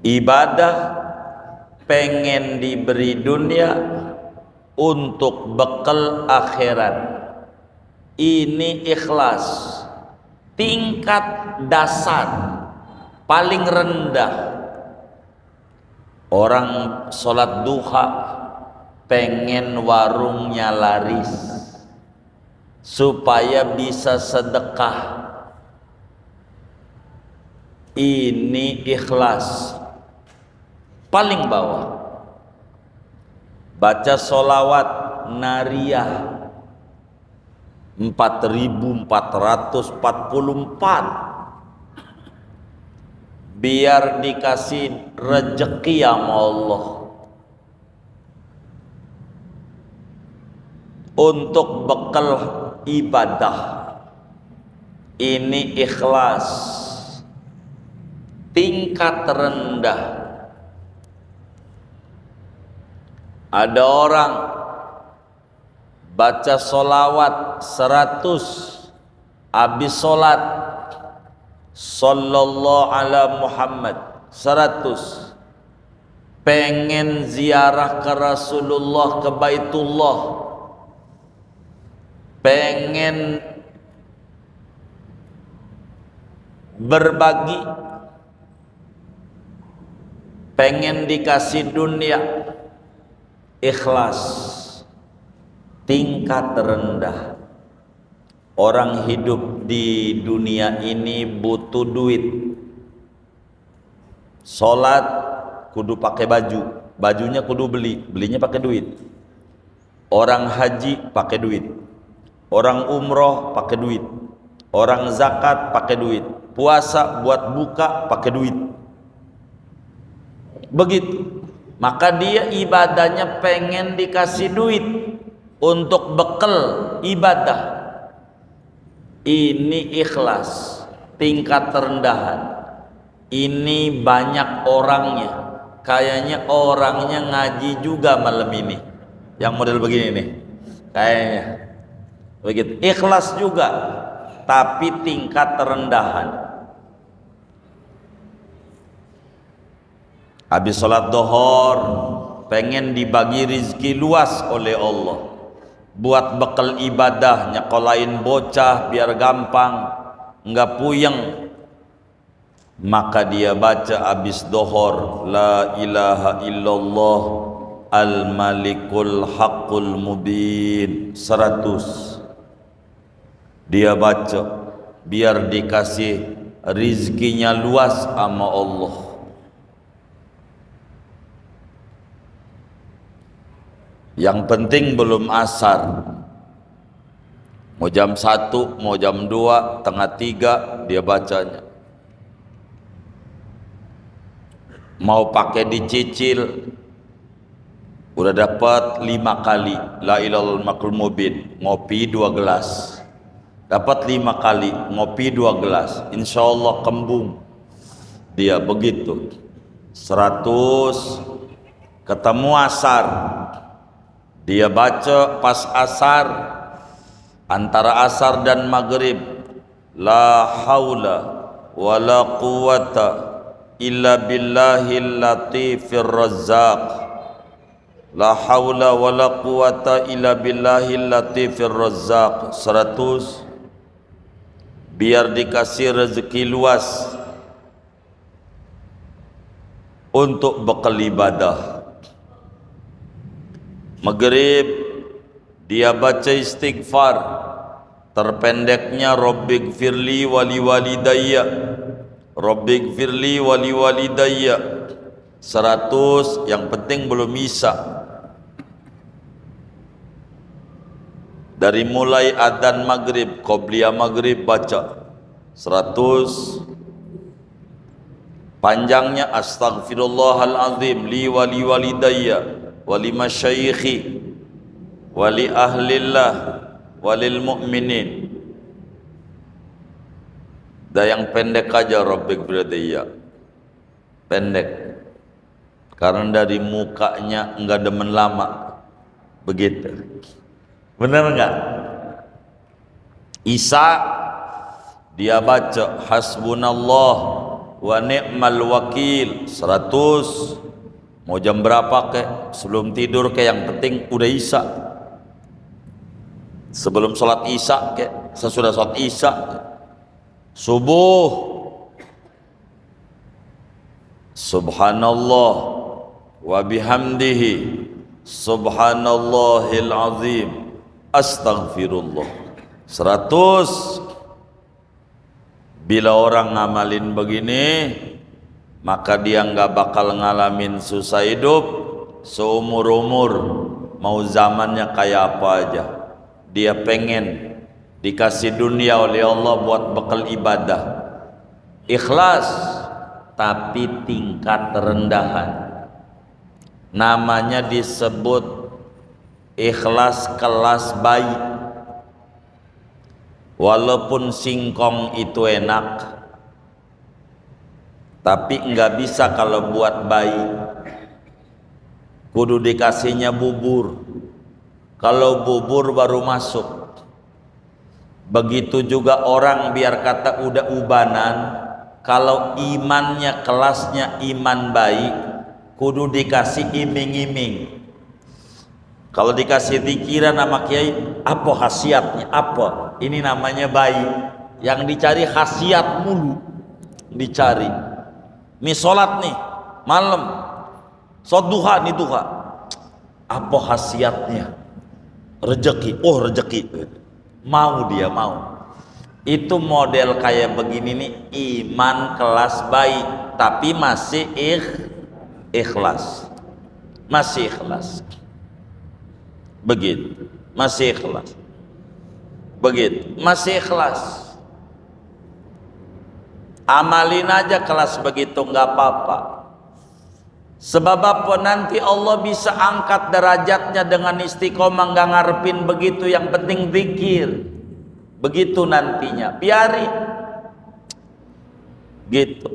Ibadah pengen diberi dunia untuk bekal akhirat. Ini ikhlas, tingkat dasar paling rendah. Orang sholat duha pengen warungnya laris supaya bisa sedekah. Ini ikhlas paling bawah. Baca sholawat nariyah 4444 biar dikasih rezeki sama Allah untuk bekal ibadah. Ini ikhlas tingkat rendah. Ada orang baca solawat 100 habis solat sallallahu ala Muhammad 100, pengen ziarah ke Rasulullah, ke Baitullah, pengen berbagi, pengen dikasih dunia. Ikhlas tingkat rendah. Orang hidup di dunia ini butuh duit. Sholat kudu pakai baju, bajunya kudu beli, belinya pakai duit. Orang haji pakai duit, orang umroh pakai duit, orang zakat pakai duit, puasa buat buka pakai duit. Begitu. Maka dia ibadahnya pengen dikasih duit untuk bekal ibadah. Ini ikhlas tingkat terendahan. Ini banyak orangnya. Kayaknya orangnya ngaji juga malam ini. Yang model begini nih. Kayaknya begitu. Ikhlas juga, tapi tingkat terendahan. Habis sholat dohor pengen dibagi rizki luas oleh Allah buat bekal ibadah, nyekolahin bocah biar gampang nggak puyeng. Maka dia baca habis dohor la ilaha illallah al malikul haqqul mubin 100. Dia baca biar dikasih rizkinya luas sama Allah. Yang penting belum asar, mau jam 1, mau jam 2, tengah 3 dia bacanya. Mau pakai dicicil, udah dapat 5 kali la ilaha illallah mubin, ngopi 2 gelas. Dapat 5 kali, ngopi 2 gelas, insya Allah kembung. Dia begitu 100. Ketemu asar, dia baca pas asar, antara asar dan maghrib, la haula wala quwata illa billahil latifir razzaq, la haula wala quwata illa billahil latifir razzaq 100. Biar dikasih rezeki luas untuk bekal ibadah. Maghrib dia baca istighfar, terpendeknya Rabbighfirli wali walidayya, Rabbighfirli wali walidayya 100. Yang penting belum isa. Dari mulai adzan maghrib, qobliyah maghrib baca 100. Panjangnya astaghfirullahalazim li wali walidayya wali masyayikhi wali ahlillah walil mu'minin. Dan yang pendek aja Rabbik beradiyya, pendek, karena dari mukanya enggak demen lama begitu. Benar enggak? Isa dia baca hasbunallah wa ni'mal wakil. 100. Mau jam berapa kek, sebelum tidur kek, yang penting udah isya. Sebelum sholat isya kek, sesudah sholat isya kek. Subuh, subhanallah wa bihamdihi subhanallahil azim astaghfirullah. 100. Bila orang ngamalin begini, maka dia nggak bakal ngalamin susah hidup seumur-umur. Mau zamannya kayak apa aja, dia pengen dikasih dunia oleh Allah buat bekal ibadah. Ikhlas, tapi tingkat rendahan. Namanya disebut ikhlas kelas bayi. Walaupun singkong itu enak, tapi nggak bisa kalau buat bayi. Kudu dikasihnya bubur. Kalau bubur baru masuk. Begitu juga orang biar kata udah ubanan, kalau imannya kelasnya iman bayi, kudu dikasih iming-iming. Kalau dikasih pikiran sama kiai, apa khasiatnya? Apa? Ini namanya bayi. Yang dicari khasiat mulu. Dicari. Nih sholat nih, malam. Sholat duha nih duha. Apa khasiatnya? Rezeki. Oh rezeki. Mau dia mau. Itu model kayak begini nih, iman kelas bayi. Tapi masih ikhlas. Masih ikhlas. Begitu, masih ikhlas. Begitu, masih ikhlas. Amalin aja kelas begitu, nggak apa-apa. Sebab apa? Nanti Allah bisa angkat derajatnya dengan istiqomah, nggak ngarepin begitu. Yang penting zikir. Begitu nantinya, biarin. Gitu.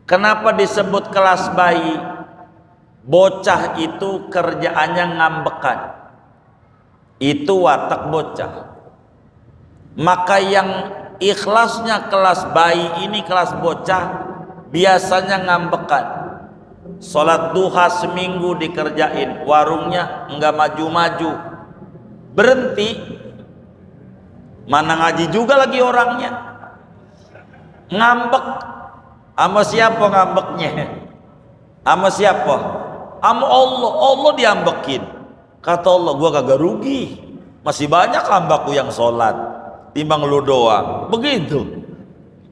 Kenapa disebut kelas bayi? Bocah itu kerjaannya ngambekan. Itu watak bocah. Maka yang ikhlasnya kelas bayi ini, kelas bocah, biasanya ngambekan. Sholat duha seminggu dikerjain, warungnya enggak maju-maju, berhenti. Mana ngaji juga lagi orangnya, ngambek. Sama siapa ngambeknya? Sama siapa? Sama Allah. Allah diambekin. Kata Allah, gua kagak rugi, masih banyak hambaku yang sholat timbang lu doang. Begitu.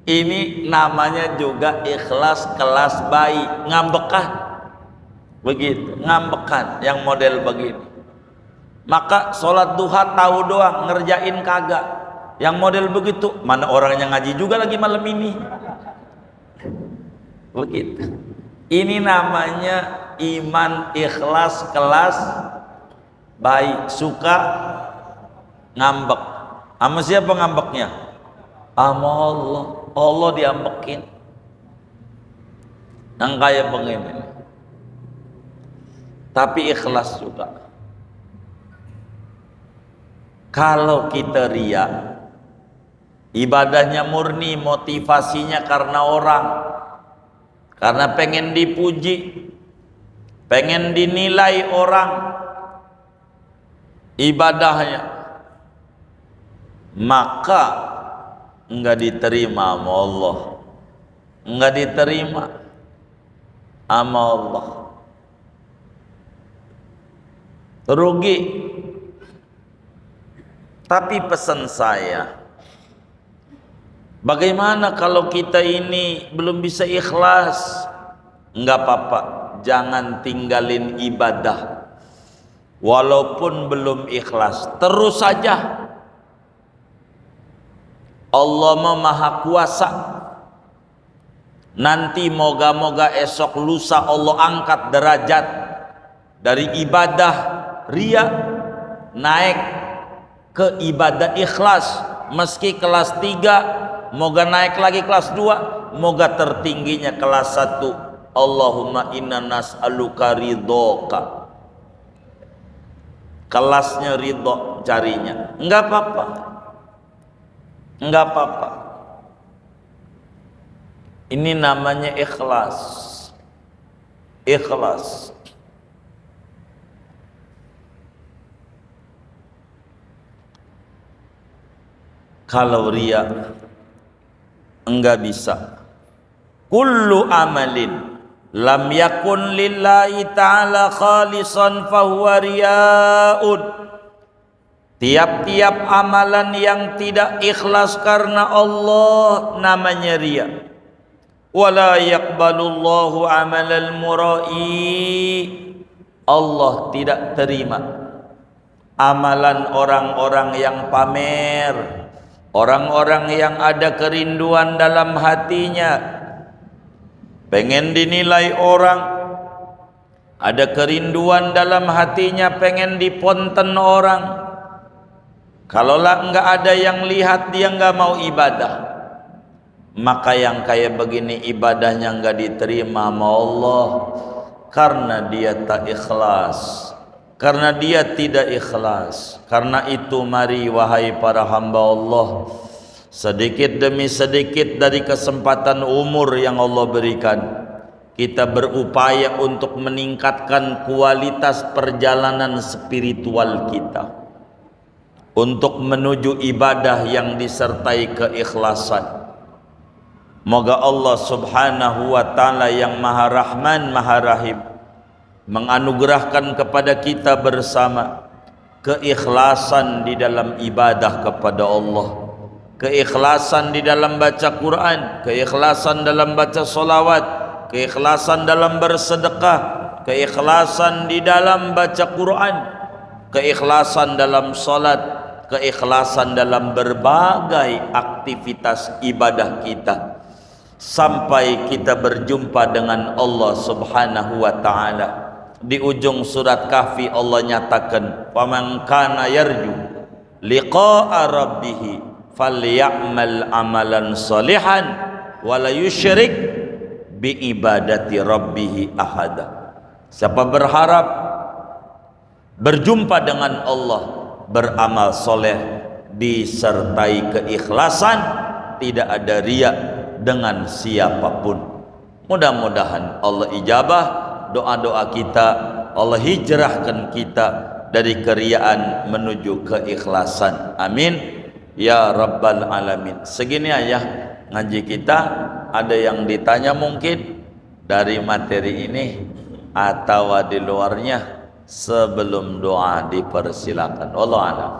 Ini namanya juga ikhlas kelas bayi, ngambekan. Begitu, ngambekan yang model begini. Maka sholat duha tahu doang, ngerjain kagak. Yang model begitu, mana orang yang ngaji juga lagi malam ini. Begitu. Ini namanya iman ikhlas kelas baik. Suka ngambek. Sama siapa ngambeknya? Sama Allah. Allah diambekin. Yang kayak begini. Tapi ikhlas juga. Kalau kita riya, ibadahnya murni, motivasinya karena orang, karena pengen dipuji, pengen dinilai orang, ibadahnya, maka enggak diterima sama Allah, enggak diterima sama Allah, rugi. Tapi pesan saya, bagaimana kalau kita ini belum bisa ikhlas? Enggak apa-apa, jangan tinggalin ibadah walaupun belum ikhlas, terus saja. Allah Maha Kuasa. Nanti moga-moga esok lusa Allah angkat derajat dari ibadah riya naik ke ibadah ikhlas. Meski kelas 3, moga naik lagi kelas 2, moga tertingginya kelas 1. Allahumma inna nas'aluka ridhoka. Kelasnya ridho carinya. Enggak apa-apa. Enggak apa-apa. Ini namanya ikhlas. Ikhlas. Kalau riya enggak bisa. Kullu amalin lam yakun lillahi ta'ala khalisan fahuwa riyaun. Tiap-tiap amalan yang tidak ikhlas karena Allah namanya riya. Wala yaqbalullahu amalal murai. Allah tidak terima amalan orang-orang yang pamer, orang-orang yang ada kerinduan dalam hatinya, pengen dinilai orang, ada kerinduan dalam hatinya, pengen diponten orang. Kalaulah enggak ada yang lihat, dia enggak mau ibadah. Maka yang kayak begini ibadahnya enggak diterima sama Allah, karena dia tak ikhlas, karena dia tidak ikhlas. Karena itu mari wahai para hamba Allah, sedikit demi sedikit dari kesempatan umur yang Allah berikan, kita berupaya untuk meningkatkan kualitas perjalanan spiritual kita untuk menuju ibadah yang disertai keikhlasan. Moga Allah subhanahu wa ta'ala yang maha rahman maha rahim menganugerahkan kepada kita bersama keikhlasan di dalam ibadah kepada Allah, keikhlasan di dalam baca Quran, keikhlasan dalam baca solawat, keikhlasan dalam bersedekah, keikhlasan di dalam baca Quran, keikhlasan dalam salat, keikhlasan dalam berbagai aktivitas ibadah kita, sampai kita berjumpa dengan Allah subhanahu wa ta'ala. Di ujung surat Kahfi Allah nyatakan, "Faman kana yarju liqa'a rabbih falyamal amalan salihan wa la yusyrik bi ibadati rabbih ahada." Siapa berharap berjumpa dengan Allah, beramal soleh disertai keikhlasan, tidak ada riya dengan siapapun. Mudah-mudahan Allah ijabah doa-doa kita, Allah hijrahkan kita dari keriaan menuju keikhlasan. Amin ya rabbal alamin. Segini aja ngaji kita. Ada yang ditanya mungkin dari materi ini atau di luarnya? Sebelum doa dipersilakan. Wallahu a'lam.